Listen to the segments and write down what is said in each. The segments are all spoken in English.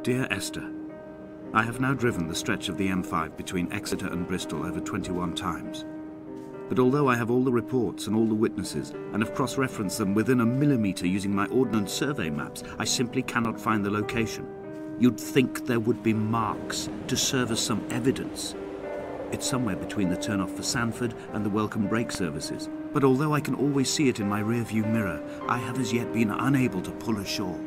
Dear Esther, I have now driven the stretch of the M5 between Exeter and Bristol over 21 times. But although I have all the reports and all the witnesses, and have cross-referenced them within a millimetre using my Ordnance Survey maps, I simply cannot find the location. You'd think there would be marks to serve as some evidence. It's somewhere between the turn-off for Sanford and the welcome brake services. But although I can always see it in my rear-view mirror, I have as yet been unable to pull ashore.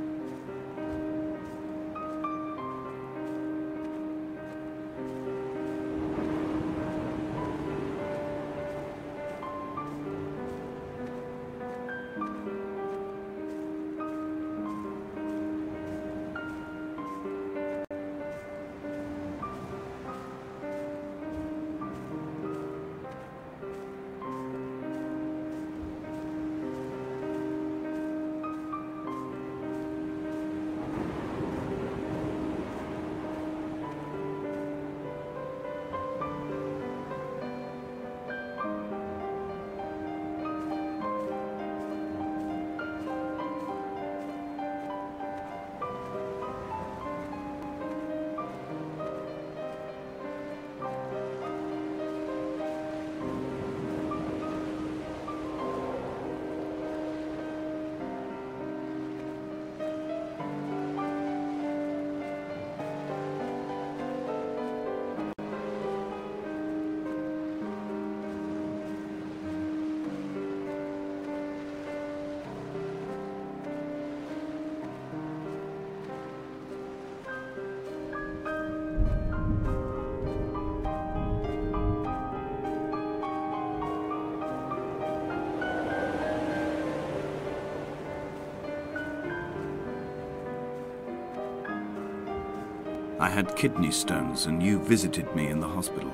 I had kidney stones and you visited me in the hospital.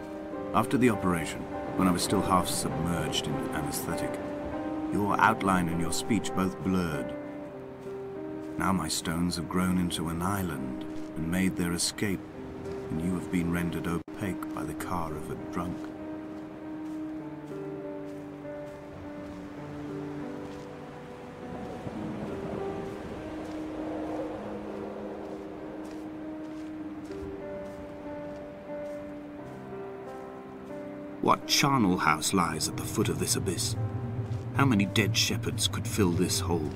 After the operation, when I was still half submerged in anesthetic, your outline and your speech both blurred. Now my stones have grown into an island and made their escape, and you have been rendered opaque by the car of a drunk. What charnel house lies at the foot of this abyss? How many dead shepherds could fill this hole?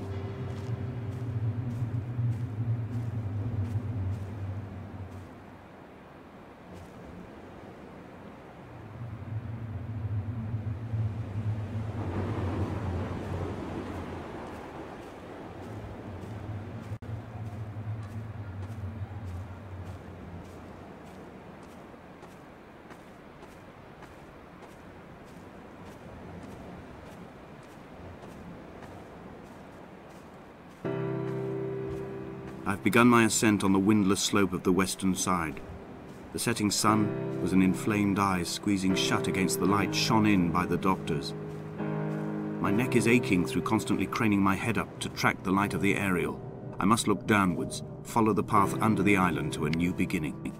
I've begun my ascent on the windless slope of the western side. The setting sun was an inflamed eye squeezing shut against the light shone in by the doctors. My neck is aching through constantly craning my head up to track the light of the aerial. I must look downwards, follow the path under the island to a new beginning.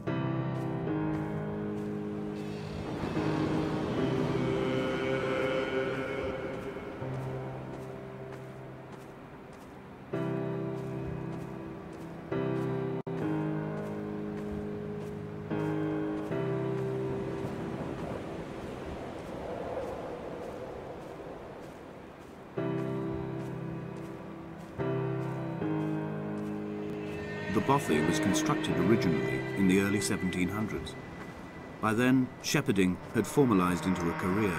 The bothy was constructed originally in the early 1700s. By then, shepherding had formalized into a career.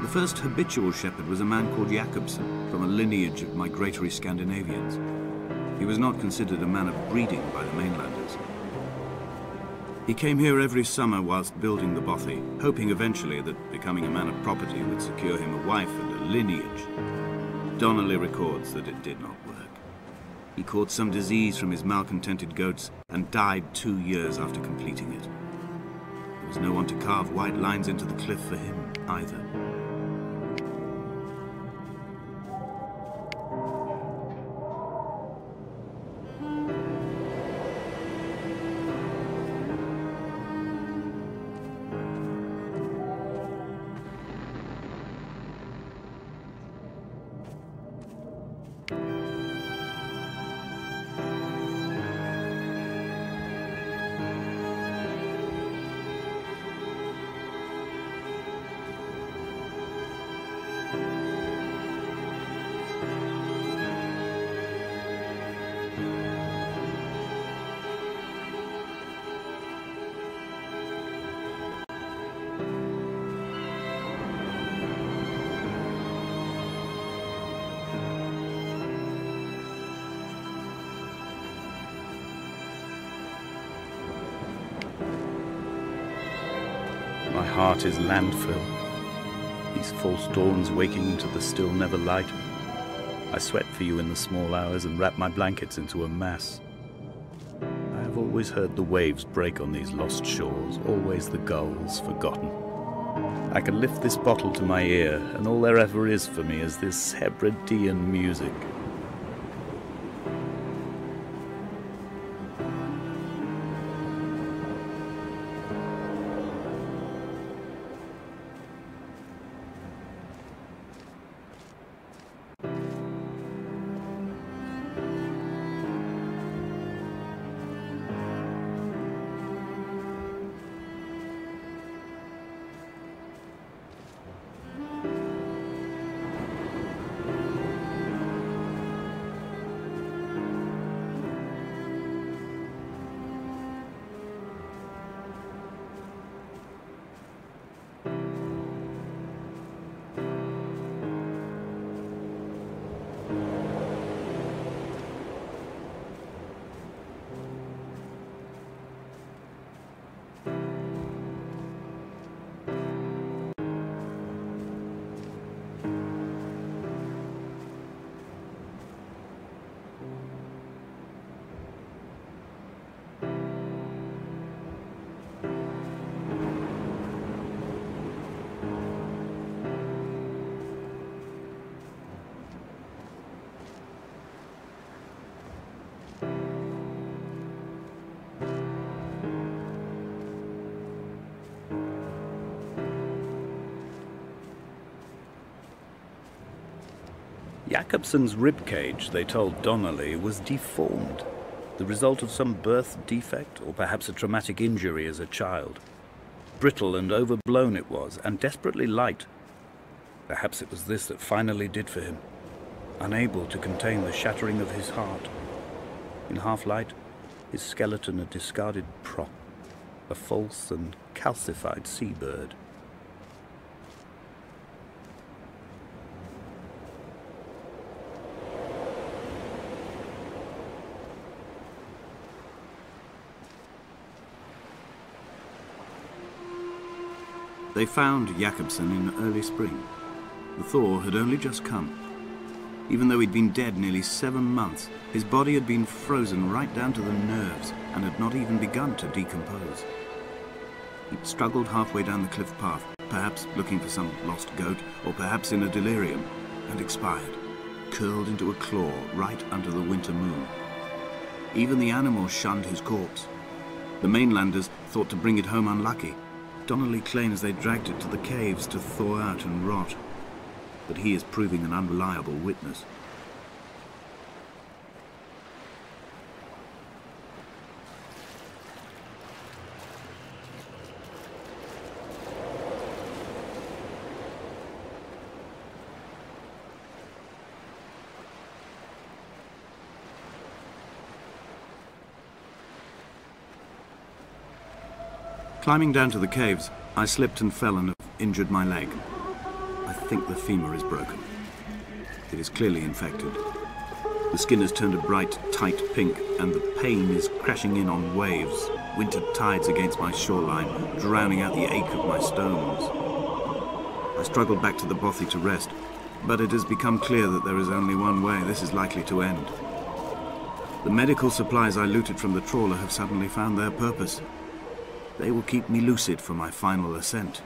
The first habitual shepherd was a man called Jakobsen, from a lineage of migratory Scandinavians. He was not considered a man of breeding by the mainlanders. He came here every summer whilst building the bothy, hoping eventually that becoming a man of property would secure him a wife and a lineage. Donnelly records that it did not work. He caught some disease from his malcontented goats and died 2 years after completing it. There was no one to carve white lines into the cliff for him either. My heart is landfill. These false dawns waking into the still never light. I sweat for you in the small hours and wrap my blankets into a mass. I have always heard the waves break on these lost shores, always the gulls forgotten. I can lift this bottle to my ear, and all there ever is for me is this Hebridean music. Jakobsen's ribcage, they told Donnelly, was deformed, the result of some birth defect or perhaps a traumatic injury as a child. Brittle and overblown it was, and desperately light. Perhaps it was this that finally did for him, unable to contain the shattering of his heart. In half-light, his skeleton a discarded prop, a false and calcified seabird. They found Jakobsen in early spring. The thaw had only just come. Even though he'd been dead nearly 7 months, his body had been frozen right down to the nerves and had not even begun to decompose. He'd struggled halfway down the cliff path, perhaps looking for some lost goat, or perhaps in a delirium, and expired, curled into a claw right under the winter moon. Even the animals shunned his corpse. The mainlanders thought to bring it home unlucky. Donnelly claims they dragged it to the caves to thaw out and rot, but he is proving an unreliable witness. Climbing down to the caves, I slipped and fell and have injured my leg. I think the femur is broken. It is clearly infected. The skin has turned a bright, tight pink, and the pain is crashing in on waves, winter tides against my shoreline, drowning out the ache of my stones. I struggled back to the bothy to rest, but it has become clear that there is only one way this is likely to end. The medical supplies I looted from the trawler have suddenly found their purpose. They will keep me lucid for my final ascent.